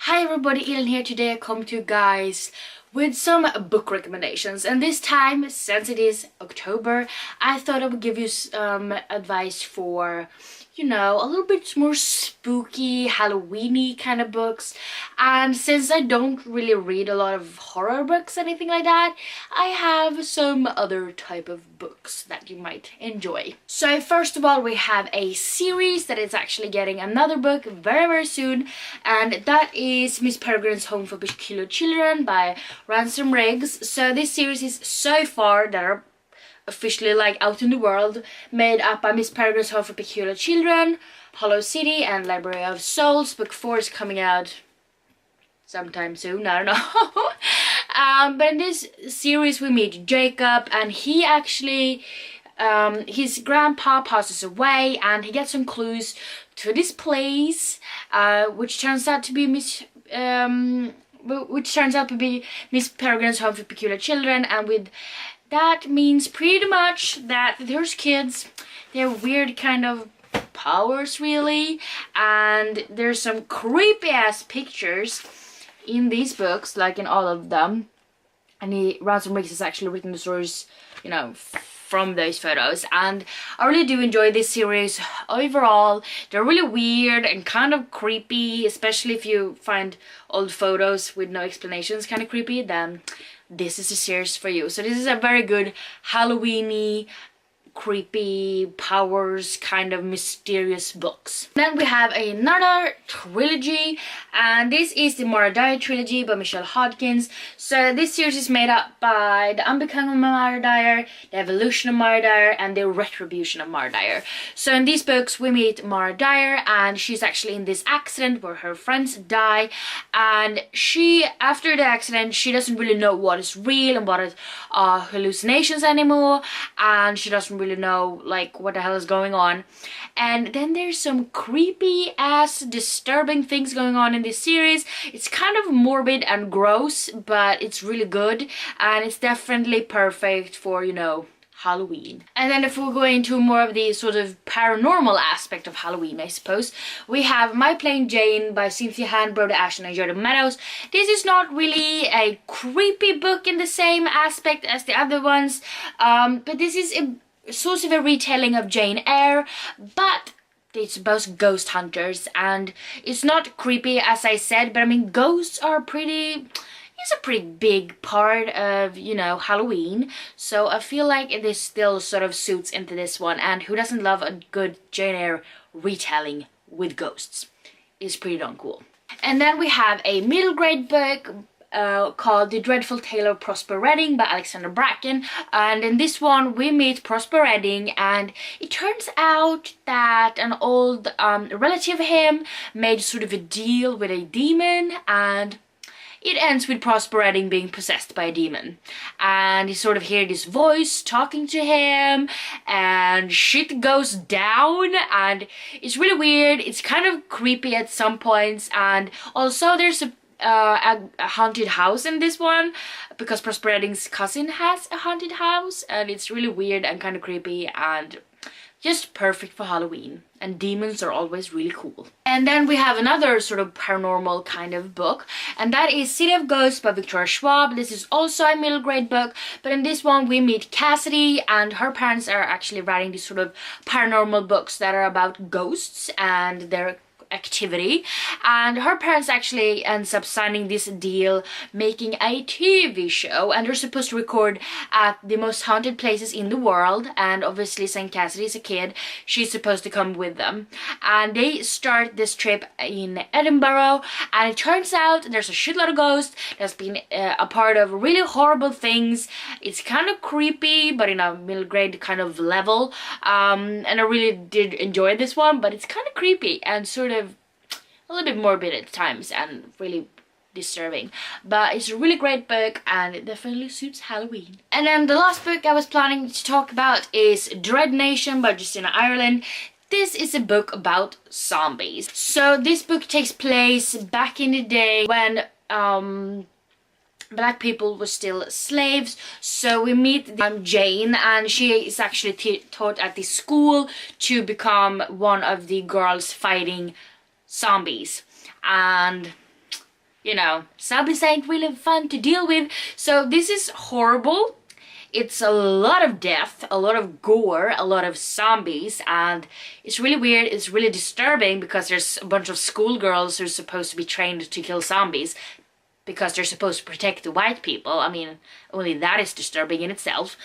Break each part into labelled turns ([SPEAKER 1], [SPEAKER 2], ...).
[SPEAKER 1] Hi everybody, Ellen here. Today I come to you guys with some book recommendations, and this time, since it is October, I thought I would give you some advice for, a little bit more spooky, Halloweeny kind of books. And since I don't really read a lot of horror books, anything like that, I have some other type of books that you might enjoy. So first of all, we have a series that is actually getting another book very soon, and that is Miss Peregrine's Home for Peculiar Children by Ransom Riggs. So this series is so far that are officially out in the world, made up by Miss Peregrine's Home for Peculiar Children, Hollow City, and Library of Souls. Book 4 is coming out sometime soon, I don't know. But in this series we meet Jacob, and he actually, his grandpa passes away, and he gets some clues to this place, which turns out to be Miss Peregrine's Home for Peculiar Children. And with that means pretty much that there's kids, they're weird kind of powers really, and there's some creepy ass pictures in these books, like in all of them. And Ransom Riggs has actually written the stories, from those photos, and I really do enjoy this series overall. They're really weird and kind of creepy, especially if you find old photos with no explanations kind of creepy, then this is a series for you. So this is a very good Halloweeny, creepy powers kind of mysterious books. Then we have another trilogy, and this is the Mara Dyer trilogy by Michelle Hodgkins. So this series is made up by the Unbecoming of Mara Dyer, the Evolution of Mara Dyer, and the Retribution of Mara Dyer. So in these books we meet Mara Dyer, and she's actually in this accident where her friends die, and she, after the accident, she doesn't really know what is real and what is hallucinations anymore, and she doesn't really know what the hell is going on. And then there's some creepy ass disturbing things going on in this series. It's kind of morbid and gross, but it's really good, and it's definitely perfect for Halloween. And then if we're going to more of the sort of paranormal aspect of Halloween, I suppose, we have My Plain Jane by Cynthia Hand, Brody Ashton, and Jordan Meadows. This is not really a creepy book in the same aspect as the other ones, but this is a sort of a retelling of Jane Eyre, but it's about ghost hunters, and it's not creepy as I said, but I mean ghosts are it's a pretty big part of, Halloween, so I feel like this still sort of suits into this one, and who doesn't love a good Jane Eyre retelling with ghosts? It's pretty darn cool. And then we have a middle grade book called The Dreadful Tale of Prosper Redding by Alexander Bracken, and in this one we meet Prosper Redding, and it turns out that an old relative of him made sort of a deal with a demon, and it ends with Prosper Redding being possessed by a demon, and you sort of hear this voice talking to him, and shit goes down, and it's really weird. It's kind of creepy at some points, and also there's a haunted house in this one, because Prosper Redding's cousin has a haunted house, and it's really weird and kind of creepy and just perfect for Halloween, and demons are always really cool. And then we have another sort of paranormal kind of book, and that is City of Ghosts by Victoria Schwab. This is also a middle grade book, but in this one we meet Cassidy, and her parents are actually writing these sort of paranormal books that are about ghosts and their activity, and her parents actually ends up signing this deal making a TV show, and they're supposed to record at the most haunted places in the world, and obviously St. Cassidy is a kid, she's supposed to come with them, and they start this trip in Edinburgh, and it turns out there's a shitload of ghosts that's been a part of really horrible things. It's kind of creepy, but in a middle grade kind of level, and I really did enjoy this one, but it's kind of creepy and sort of a little bit morbid at times and really disturbing, but it's a really great book and it definitely suits Halloween. And then the last book I was planning to talk about is Dread Nation by Justina Ireland. This is a book about zombies. So this book takes place back in the day when black people were still slaves. So we meet Jane, and she is actually taught at this school to become one of the girls fighting zombies. And you know, zombies ain't really fun to deal with. So this is horrible. It's a lot of death, a lot of gore, a lot of zombies, and it's really weird, it's really disturbing because there's a bunch of schoolgirls who are supposed to be trained to kill zombies because they're supposed to protect the white people. I mean, only that is disturbing in itself.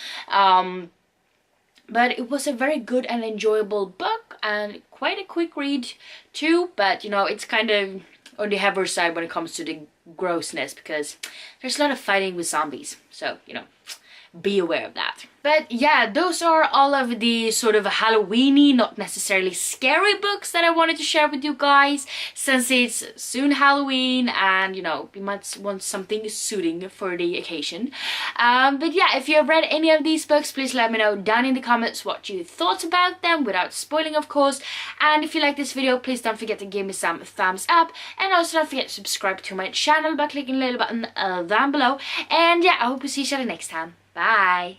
[SPEAKER 1] But it was a very good and enjoyable book and quite a quick read too, but you know, it's kind of on the heavier side when it comes to the grossness because there's a lot of fighting with zombies, so you know, be aware of that. But yeah, those are all of the sort of Halloweeny, not necessarily scary books that I wanted to share with you guys, since it's soon Halloween and you know, we might want something suiting for the occasion. But yeah, if you have read any of these books, please let me know down in the comments what you thought about them, without spoiling of course. And if you like this video, please don't forget to give me some thumbs up, and also don't forget to subscribe to my channel by clicking the little button down below. And yeah, I hope to see each other next time. Bye!